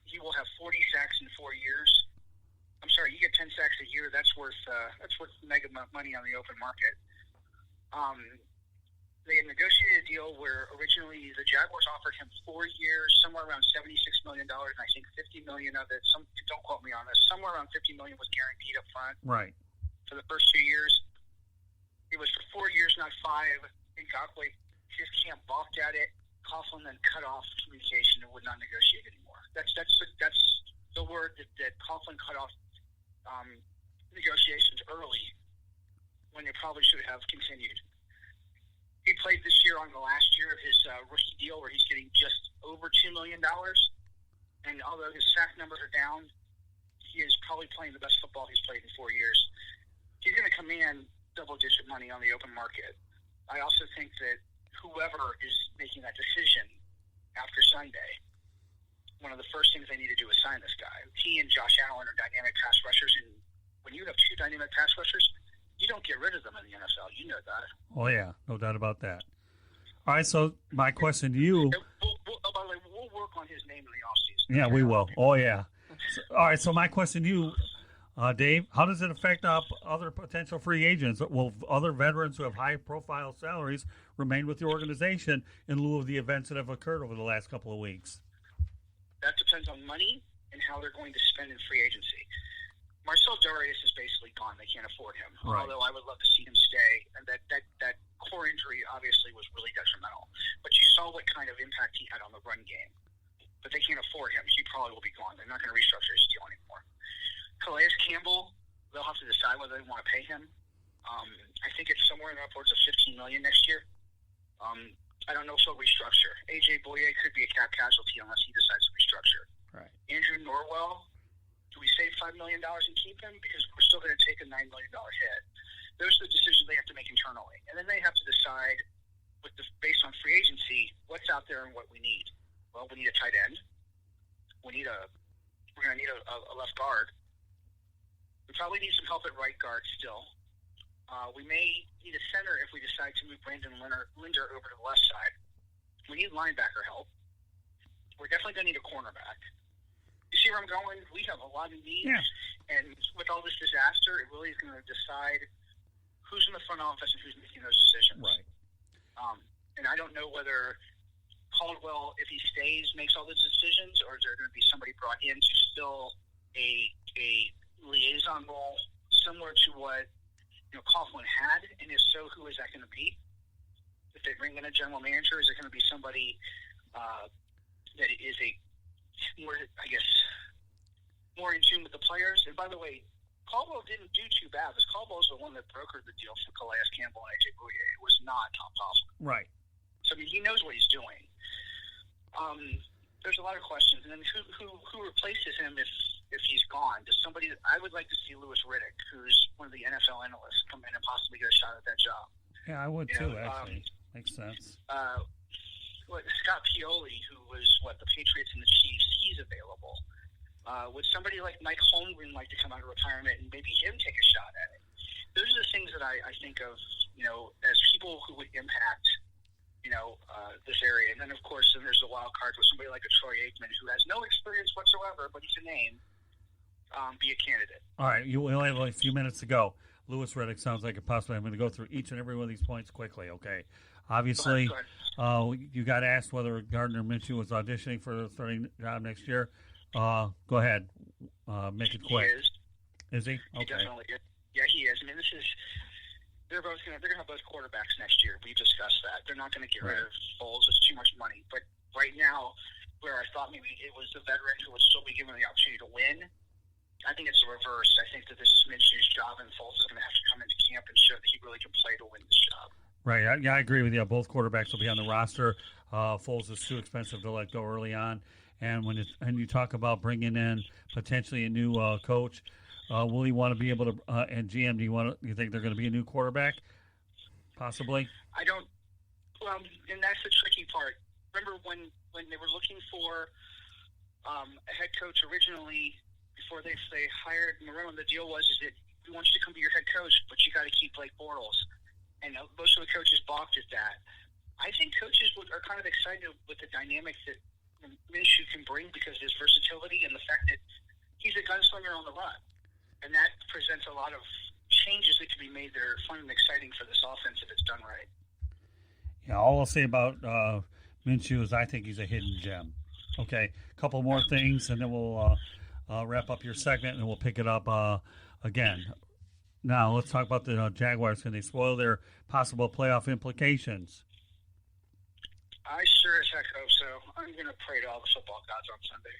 He will have 40 sacks in 4 years. I'm sorry, you get 10 sacks a year. That's worth mega money on the open market. They had negotiated a deal where originally the Jaguars offered him 4 years, somewhere around $76 million, and I think $50 million of it. Don't quote me on this. Somewhere around $50 million was guaranteed up front. Right. For the first 2 years, it was for 4 years, not 5. And Gakwe, his camp balked at it. Coughlin then cut off communication and would not negotiate anymore. That's the word that Coughlin cut off negotiations early when they probably should have continued. He played this year on the last year of his rookie deal where he's getting just over $2 million. And although his sack numbers are down, he is probably playing the best football he's played in 4 years. He's going to command double-digit money on the open market. I also think that whoever is making that decision after Sunday, one of the first things they need to do is sign this guy. He and Josh Allen are dynamic pass rushers, and when you have 2 dynamic pass rushers, you don't get rid of them in the NFL. You know that. Oh, yeah. No doubt about that. All right, so my question to you. By the way, we'll work on his name in the offseason. Yeah, we will. Oh, yeah. All right, so my question to you, Dave, how does it affect other potential free agents? Will other veterans who have high-profile salaries remain with the organization in lieu of the events that have occurred over the last couple of weeks? That depends on money and how they're going to spend in free agency. Marcel Darius is basically gone. They can't afford him. Right. Although I would love to see him stay. And that core injury obviously was really detrimental. But you saw what kind of impact he had on the run game. But they can't afford him. He probably will be gone. They're not going to restructure his deal anymore. Calais Campbell, they'll have to decide whether they want to pay him. I think it's somewhere in the upwards of $15 million next year. I don't know if he'll restructure. A.J. Boye could be a cap casualty unless he decides to restructure. Right. Andrew Norwell, do we save $5 million and keep him? Because we're still going to take a $9 million hit. Those are the decisions they have to make internally. And then they have to decide, based on free agency, what's out there and what we need. Well, we need a tight end. We're going to need a left guard. We probably need some help at right guard still. We may need a center if we decide to move Brandon Linder over to the left side. We need linebacker help. We're definitely going to need a cornerback. You see where I'm going? We have a lot of needs, yeah. And with all this disaster, it really is going to decide who's in the front office and who's making those decisions. Right. And I don't know whether Caldwell, if he stays, makes all those decisions, or is there going to be somebody brought in to fill a liaison role similar to what Coughlin had, and if so, who is that going to be? If they bring in a general manager, is it going to be somebody that is more in tune with the players? And by the way, Caldwell didn't do too bad. Because Caldwell's the one that brokered the deal for Calais Campbell and A.J. Boye. It was not Tom Coughlin. Right. So, he knows what he's doing. There's a lot of questions. And then who replaces him if he's gone? Does somebody? I would like to see Louis Riddick, who's one of the NFL analysts, come in and possibly get a shot at that job. Yeah, I would too, actually. Makes sense. Scott Pioli, who was, the Patriots and the Chiefs, he's available. Would somebody like Mike Holmgren like to come out of retirement and maybe him take a shot at it? Those are the things that I think of, as people who would impact, this area. And then, of course, there's the wild card with somebody like a Troy Aikman, who has no experience whatsoever, but he's a name, be a candidate. All right, we only have a few minutes to go. Louis Riddick sounds like a possibility. I'm going to go through each and every one of these points quickly, okay? Obviously, Go ahead. You got asked whether Gardner Minshew was auditioning for the starting job next year. Go ahead. Make it quick. He is. Is he? He Okay. definitely is. Yeah, he is. I mean, they're going to have both quarterbacks next year. We've discussed that. They're not going to get rid of Foles. It's too much money. But right now, where I thought maybe it was the veteran who would still be given the opportunity to win, I think it's the reverse. I think that this is Minshew's job, and Foles is going to have to come into camp and show that he really can play to win this job. Right. Yeah, I agree with you. Both quarterbacks will be on the roster. Foles is too expensive to let go early on. And when you talk about bringing in potentially a new coach, will he want to be able to? And GM, do you think they're going to be a new quarterback? Possibly. I don't. Well, and that's the tricky part. Remember when they were looking for a head coach originally before they hired Marone? The deal was that we want you to come be your head coach, but you got to keep Blake Bortles. And most of the coaches balked at that. I think coaches are kind of excited with the dynamics that Minshew can bring because of his versatility and the fact that he's a gunslinger on the run. And that presents a lot of changes that can be made that are fun and exciting for this offense if it's done right. Yeah, all I'll say about Minshew is I think he's a hidden gem. Okay, a couple more things, and then we'll wrap up your segment, and we'll pick it up again. Now, let's talk about the Jaguars. Can they spoil their possible playoff implications? I sure as heck hope so. I'm going to pray to all the football gods on Sunday.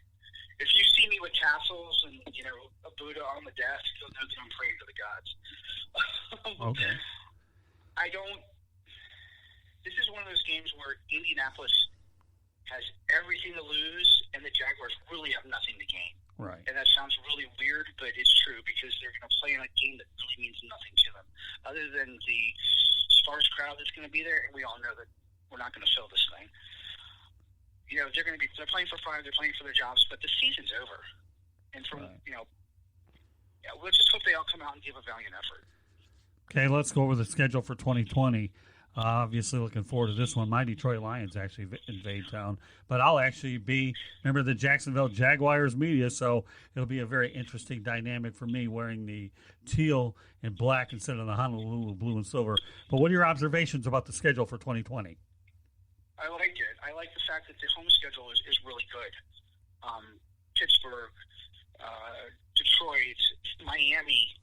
If you see me with tassels and, a Buddha on the desk, you'll know that I'm praying to the gods. Okay. This is one of those games where Indianapolis has everything to lose, and the Jaguars really have nothing to gain. Right. And that sounds really weird, but it's true because they're going to play in a game that really means nothing to them, other than the sparse crowd that's going to be there, and we all know that we're not going to fill this thing. They're playing for fire, they're playing for their jobs, but the season's over. And let's just hope they all come out and give a valiant effort. Okay, let's go over the schedule for 2020. Obviously, looking forward to this one. My Detroit Lions actually invade town, but I'll actually be member of the Jacksonville Jaguars media, so it'll be a very interesting dynamic for me wearing the teal and black instead of the Honolulu blue and silver. But what are your observations about the schedule for 2020? I like it. I like the fact that the home schedule is really good. Pittsburgh, Detroit, Miami.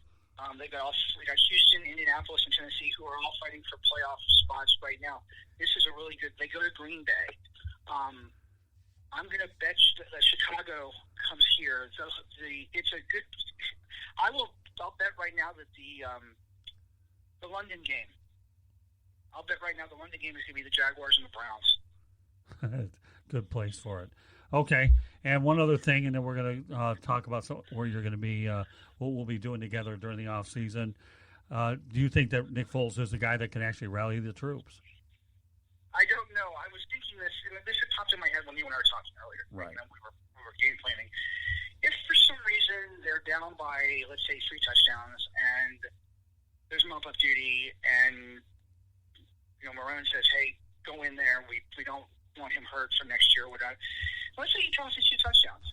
They got Houston, Indianapolis, and Tennessee, who are all fighting for playoff spots right now. This is a really good. They go to Green Bay. I'm going to bet that Chicago comes here. It's a good. I'll bet right now that the London game. I'll bet right now the London game is going to be the Jaguars and the Browns. Good place for it. Okay, and one other thing, and then we're going to talk about where you're going to be, what we'll be doing together during the off season. Do you think that Nick Foles is the guy that can actually rally the troops? I don't know. I was thinking this. This had popped in my head when you and I were talking earlier. Right. We were game planning. If for some reason they're down by, let's say, 3 touchdowns, and there's mop up duty, and Marone says, "Hey, go in there. We don't want him hurt for next year." Let's say he tosses 2 touchdowns.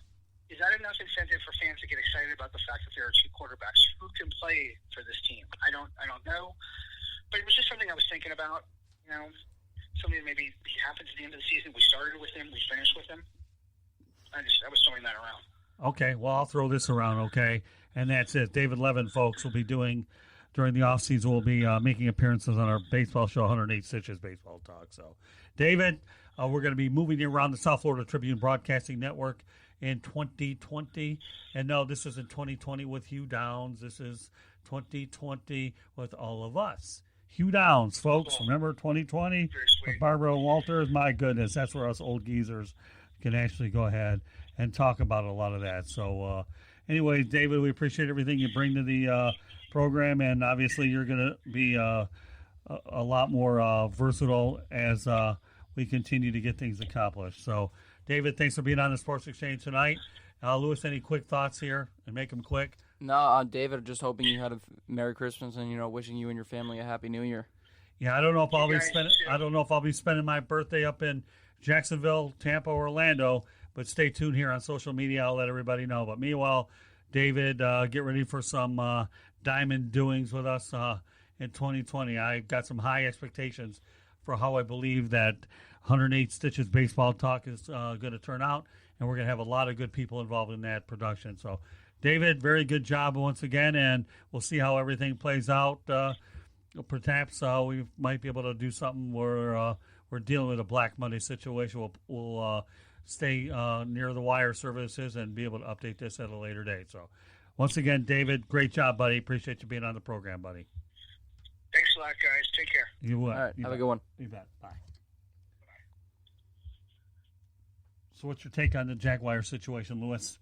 Is that enough incentive for fans to get excited about the fact that there are 2 quarterbacks who can play for this team? I don't know, but it was just something I was thinking about. Something that maybe happens at the end of the season. We started with him, we finished with him. I was throwing that around. Okay, well, I'll throw this around. Okay, and that's it. David Levin, folks, will be doing. During the offseason, we'll be making appearances on our baseball show, 108 Stitches Baseball Talk. So, David, we're going to be moving you around the South Florida Tribune Broadcasting Network in 2020. And no, this isn't 2020 with Hugh Downs. This is 2020 with all of us. Hugh Downs, folks. Cool. Remember 2020 with Barbara Walters? My goodness, that's where us old geezers can actually go ahead and talk about a lot of that. So, anyways, David, we appreciate everything you bring to the program, and obviously you're going to be a lot more versatile as we continue to get things accomplished. So, David, thanks for being on the Sports Exchange tonight. Lewis, any quick thoughts here, and make them quick? No, David, just hoping you had a Merry Christmas and wishing you and your family a Happy New Year. Yeah, I don't know if I'll be spending my birthday up in Jacksonville, Tampa, Orlando, but stay tuned here on social media. I'll let everybody know. But meanwhile, David, get ready for some diamond doings with us in 2020. I got some high expectations for how I believe that 108 Stitches Baseball Talk is going to turn out, and we're going to have a lot of good people involved in that production. So, David, very good job once again, and we'll see how everything plays out. Perhaps we might be able to do something where we're dealing with a Black Monday situation. We'll stay near the wire services and be able to update this at a later date. So, once again, David, great job, buddy. Appreciate you being on the program, buddy. Thanks a lot, guys. Take care. You will. All right, have a good one. You bet. Bye. So what's your take on the Jaguar situation, Lewis?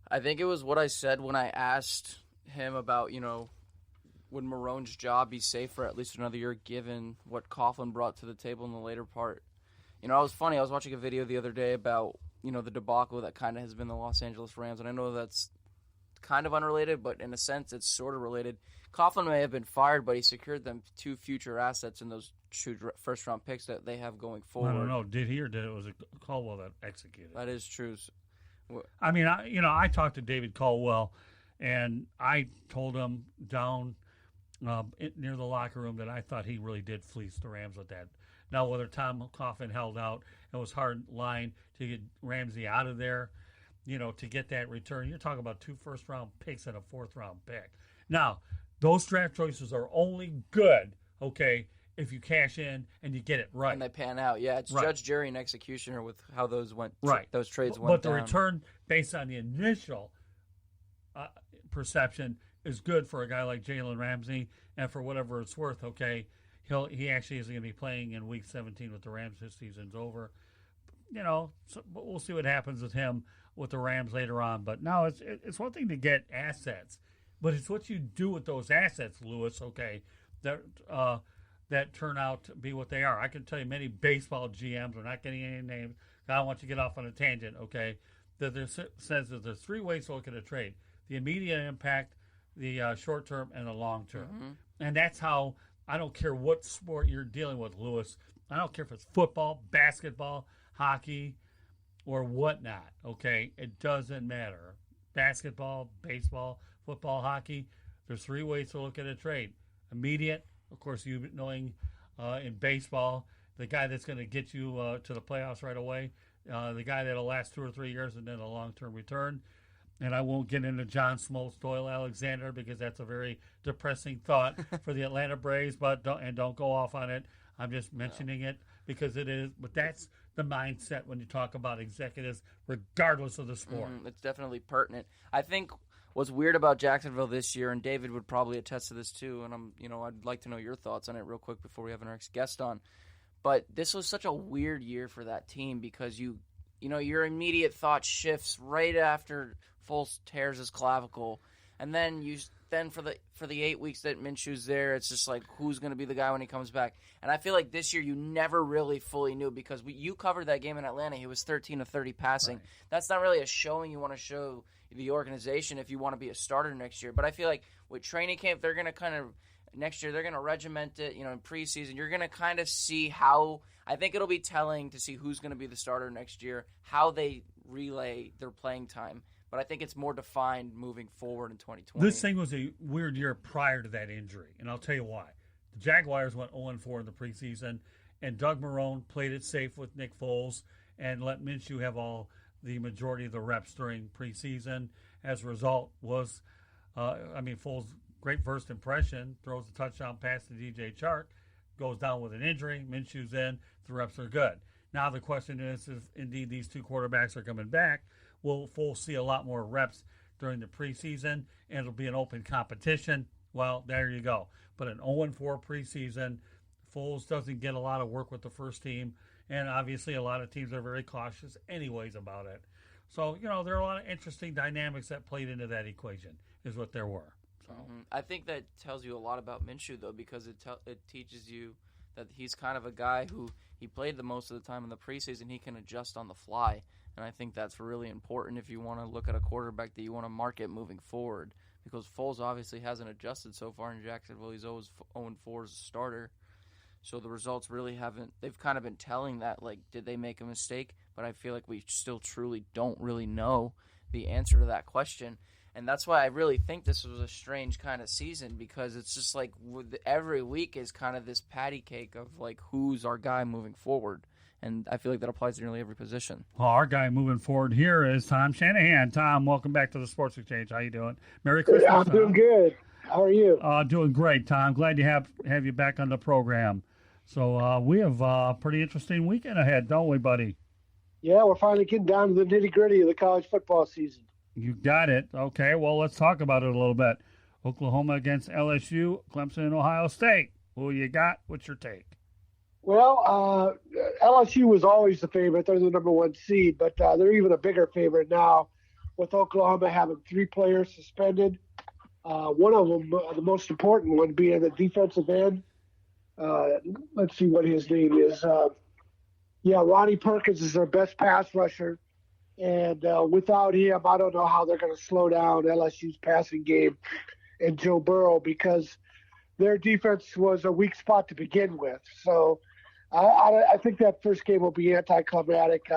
I think it was what I said when I asked him about, would Marone's job be safe for at least another year given what Coughlin brought to the table in the later part. It was funny. I was watching a video the other day about, the debacle that kind of has been the Los Angeles Rams, and I know that's kind of unrelated, but in a sense it's sort of related. Coughlin may have been fired, but he secured them 2 future assets in those 2 first-round picks that they have going forward. I don't know. Did he or did it was Caldwell that executed? That is true. I mean, I talked to David Caldwell, and I told him down near the locker room that I thought he really did fleece the Rams with that. Now, whether Tom Coughlin held out, it was hard line to get Ramsey out of there, to get that return. You're talking about 2 first-round picks and a 4th-round pick. Now, those draft choices are only good, okay, if you cash in and you get it right. And they pan out. Yeah, it's right. Judge, jury, and executioner with how those went. Right. Those trades went But the down. return based on the initial perception is good for a guy like Jalen Ramsey, and for whatever it's worth, okay, he actually is going to be playing in Week 17 with the Rams. His season's over. But we'll see what happens with him with the Rams later on. But now it's one thing to get assets, but it's what you do with those assets, Lewis, okay, that turn out to be what they are. I can tell you many baseball GMs, we're not getting any names, I don't want you to get off on a tangent, okay, that there says that there's 3 ways to look at a trade: the immediate impact, the short term, and the long term. Mm-hmm. And that's how, I don't care what sport you're dealing with, Lewis. I don't care if it's football, basketball, hockey, or whatnot, okay? It doesn't matter. Basketball, baseball, football, hockey, there's 3 ways to look at a trade. Immediate, of course, you knowing in baseball, the guy that's going to get you to the playoffs right away, the guy that'll last 2 or 3 years, and then a long-term return. And I won't get into John Smoltz, Doyle Alexander, because that's a very depressing thought for the Atlanta Braves. But don't go off on it. I'm just mentioning it because it is. But that's the mindset when you talk about executives, regardless of the sport. It's definitely pertinent. I think what's weird about Jacksonville this year, and David would probably attest to this too, and I'd like to know your thoughts on it real quick before we have our next guest on. But this was such a weird year for that team because your immediate thought shifts right after Foles tears his clavicle, and then for the 8 weeks that Minshew's there, it's just like, who's going to be the guy when he comes back? And I feel like this year you never really fully knew because you covered that game in Atlanta. He was 13 of 30 passing. Right. That's not really a showing you want to show the organization if you want to be a starter next year. But I feel like with training camp, they're going to kind of next year they're going to regiment it. In preseason, you're going to kind of see how. I think it'll be telling to see who's going to be the starter next year, how they relay their playing time. But I think it's more defined moving forward in 2020. This thing was a weird year prior to that injury, and I'll tell you why. The Jaguars went 0-4 in the preseason, and Doug Marrone played it safe with Nick Foles and let Minshew have all the majority of the reps during preseason. As a result, was Foles' great first impression, throws a touchdown pass to DJ Chark, goes down with an injury. Minshew's in, the reps are good. Now the question is, if indeed these 2 quarterbacks are coming back, will Foles see a lot more reps during the preseason, and it'll be an open competition? Well, there you go. But an 0-4 preseason, Foles doesn't get a lot of work with the first team, and obviously a lot of teams are very cautious anyways about it. So, there are a lot of interesting dynamics that played into that equation, is what there were. So. I think that tells you a lot about Minshew, though, because it teaches you that he's kind of a guy who he played the most of the time in the preseason. He can adjust on the fly. And I think that's really important if you want to look at a quarterback that you want to market moving forward. Because Foles obviously hasn't adjusted so far in Jacksonville. He's always 0-4 as a starter. So the results really haven't – they've kind of been telling that, like, did they make a mistake? But I feel like we still truly don't really know the answer to that question. And that's why I really think this was a strange kind of season because it's just like every week is kind of this patty cake of, like, who's our guy moving forward. And I feel like that applies to nearly every position. Well, our guy moving forward here is Tom Shanahan. Tom, welcome back to the Sports Exchange. How you doing? Merry Christmas. I'm doing good. How are you? Doing great, Tom. Glad to have you back on the program. So we have a pretty interesting weekend ahead, don't we, buddy? Yeah, we're finally getting down to the nitty-gritty of the college football season. You got it. Okay, well, let's talk about it a little bit. Oklahoma against LSU, Clemson and Ohio State. Who you got? What's your take? Well, LSU was always the favorite. They're the number 1 seed, but they're even a bigger favorite now with Oklahoma having 3 players suspended. One of them, the most important one, being the defensive end. Let's see what his name is. Ronnie Perkins is their best pass rusher. And without him, I don't know how they're going to slow down LSU's passing game and Joe Burrow because their defense was a weak spot to begin with. So I think that first game will be anticlimactic.